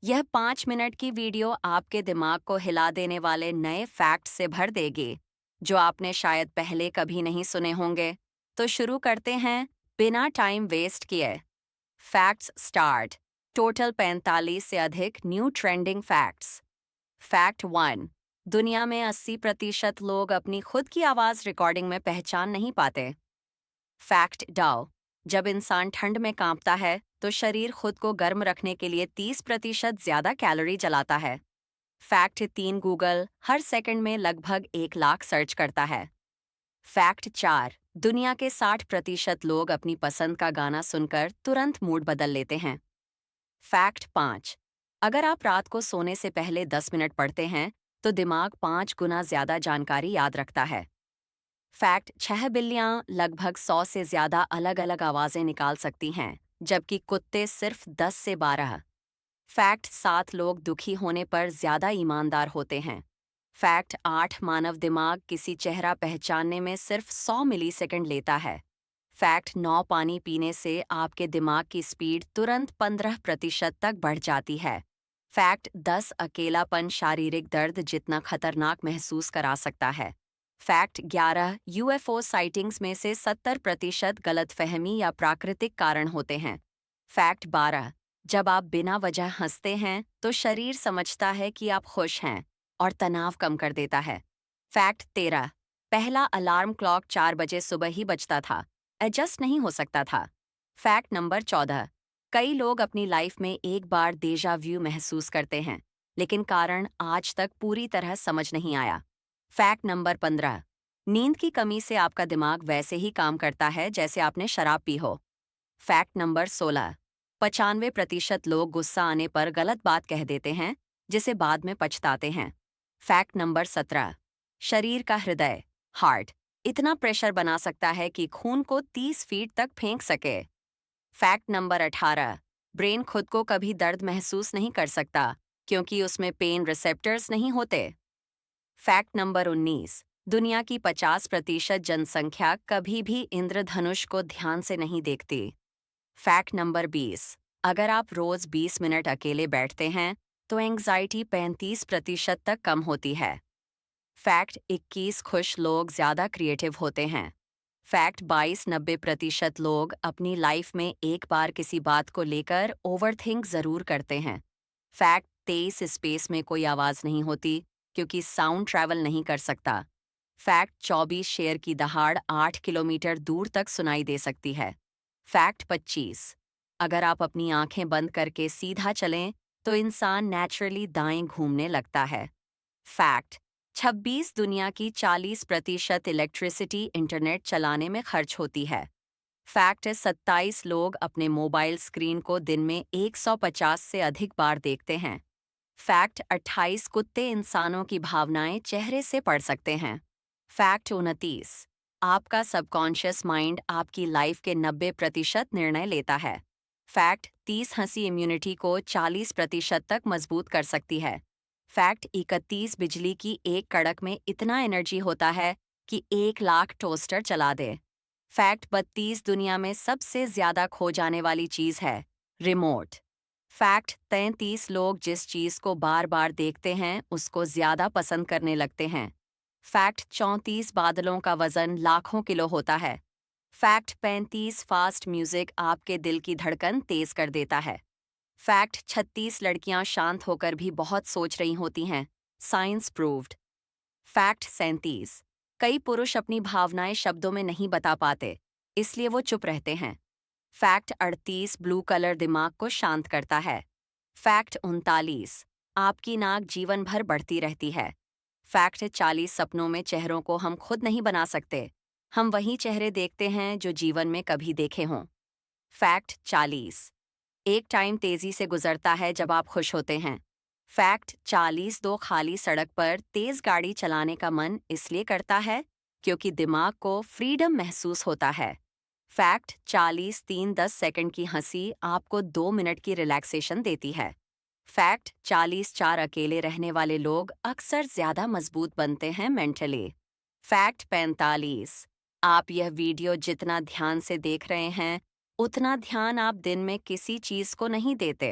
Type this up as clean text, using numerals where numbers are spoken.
यह 5 मिनट की वीडियो आपके दिमाग को हिला देने वाले नए फैक्ट से भर देगी, जो आपने शायद पहले कभी नहीं सुने होंगे। तो शुरू करते हैं, बिना टाइम वेस्ट किए। Facts start. टोटल 45 से अधिक न्यू ट्रेंडिंग फैक्ट्स। फैक्ट 1। दुनिया में 80% लोग अपनी खुद की आवाज रिकॉर्डिंग में पहचान नहीं पाते। फैक्ट डाउ। जब इंसान ठंड में कांपता है तो शरीर खुद को गर्म रखने के लिए 30% ज्यादा कैलोरी जलाता है। फैक्ट 3। गूगल हर सेकंड में लगभग 1 लाख सर्च करता है। फैक्ट 4। दुनिया के 60% लोग अपनी पसंद का गाना सुनकर तुरंत मूड बदल लेते हैं। फैक्ट 5। अगर आप रात को सोने से पहले 10 मिनट पढ़ते हैं तो दिमाग 5 गुना ज्यादा जानकारी याद रखता है। फैक्ट 6। बिल्लियां लगभग 100 से ज्यादा अलग अलग आवाजें निकाल सकती हैं, जबकि कुत्ते सिर्फ 10 से 12। फैक्ट 7। लोग दुखी होने पर ज्यादा ईमानदार होते हैं। फैक्ट 8। मानव दिमाग किसी चेहरा पहचानने में सिर्फ 100 मिलीसेकंड लेता है। फैक्ट 9। पानी पीने से आपके दिमाग की स्पीड तुरंत 15% तक बढ़ जाती है। फैक्ट 10। अकेलापन शारीरिक दर्द जितना खतरनाक महसूस करा सकता है। फैक्ट 11। यूएफओ साइटिंग्स में से 70% गलतफहमी या प्राकृतिक कारण होते हैं। फैक्ट 12। जब आप बिना वजह हंसते हैं तो शरीर समझता है कि आप खुश हैं और तनाव कम कर देता है। फैक्ट 13। पहला अलार्म क्लॉक 4 बजे सुबह ही बजता था, एडजस्ट नहीं हो सकता था। Fact number 14। कई लोग अपनी लाइफ में एक बार डेजा व्यू महसूस करते हैं, लेकिन कारण आज तक पूरी तरह समझ नहीं आया। Fact number 15। नींद की कमी से आपका दिमाग वैसे ही काम करता है जैसे आपने शराब पी हो। Fact number 16। 95% लोग गुस्सा आने पर गलत बात कह देते हैं, जिसे बाद में पछताते हैं। Fact number 17। शरीर का हृदय, हार्ट, इतना प्रेशर बना सकता है कि खून को 30 फीट तक फेंक सके। Fact number 18। ब्रेन खुद को कभी दर्द महसूस नहीं कर सकता, क्योंकि उसमें पेन रिसेप्टर्स नहीं होते। Fact number 19। दुनिया की 50% जनसंख्या कभी भी इंद्रधनुष को ध्यान से नहीं देखती। Fact number 20। अगर आप रोज 20 मिनट अकेले बैठते हैं तो एंग्जाइटी 35% तक कम होती है। फैक्ट 21। खुश लोग ज्यादा क्रिएटिव होते हैं। फैक्ट 22। 90% लोग अपनी लाइफ में एक बार किसी बात को लेकर ओवरथिंक जरूर करते हैं। फैक्ट 23। स्पेस में कोई आवाज नहीं होती, क्योंकि साउंड ट्रैवल नहीं कर सकता। फैक्ट 24। शेर की दहाड़ 8 किलोमीटर दूर तक सुनाई दे सकती है। फैक्ट 25। अगर आप अपनी आंखें बंद करके सीधा चलें तो इंसान नेचुरली दाएं घूमने लगता है। फैक्ट 26। दुनिया की 40% इलेक्ट्रिसिटी इंटरनेट चलाने में खर्च होती है। फैक्ट 27। लोग अपने मोबाइल स्क्रीन को दिन में 150 से अधिक बार देखते हैं। फैक्ट 28। कुत्ते इंसानों की भावनाएं चेहरे से पढ़ सकते हैं। फैक्ट 29। आपका सबकॉन्शियस माइंड आपकी लाइफ के 90% निर्णय लेता है। फैक्ट 30। हंसी इम्यूनिटी को 40% तक मजबूत कर सकती है। फैक्ट 31। बिजली की एक कड़क में इतना एनर्जी होता है कि 1 लाख टोस्टर चला दे। फैक्ट 32। दुनिया में सबसे ज्यादा खो जाने वाली चीज है रिमोट। फैक्ट 33। लोग जिस चीज को बार बार देखते हैं उसको ज्यादा पसंद करने लगते हैं। फैक्ट 34। बादलों का वजन लाखों किलो होता है। फैक्ट 35। फास्ट म्यूजिक आपके दिल की धड़कन तेज कर देता है। फैक्ट 36। लड़कियां शांत होकर भी बहुत सोच रही होती हैं, साइंस प्रूव्ड। फैक्ट 37। कई पुरुष अपनी भावनाएं शब्दों में नहीं बता पाते, इसलिए वो चुप रहते हैं। फैक्ट 38। ब्लू कलर दिमाग को शांत करता है। फैक्ट 39। आपकी नाक जीवन भर बढ़ती रहती है। फैक्ट 40। सपनों में चेहरों को हम खुद नहीं बना सकते, हम वही चेहरे देखते हैं जो जीवन में कभी देखे हों। फैक्ट 40। एक टाइम तेजी से गुजरता है जब आप खुश होते हैं। फैक्ट 40। दो खाली सड़क पर तेज गाड़ी चलाने का मन इसलिए करता है क्योंकि दिमाग को फ्रीडम महसूस होता है। फैक्ट 40। 3-10 सेकंड की हंसी आपको 2 मिनट की रिलैक्सेशन देती है। फैक्ट 40। 4 अकेले रहने वाले लोग अक्सर ज्यादा मजबूत बनते हैं मेंटली। फैक्ट 45। आप यह वीडियो जितना ध्यान से देख रहे हैं, उतना ध्यान आप दिन में किसी चीज को नहीं देते।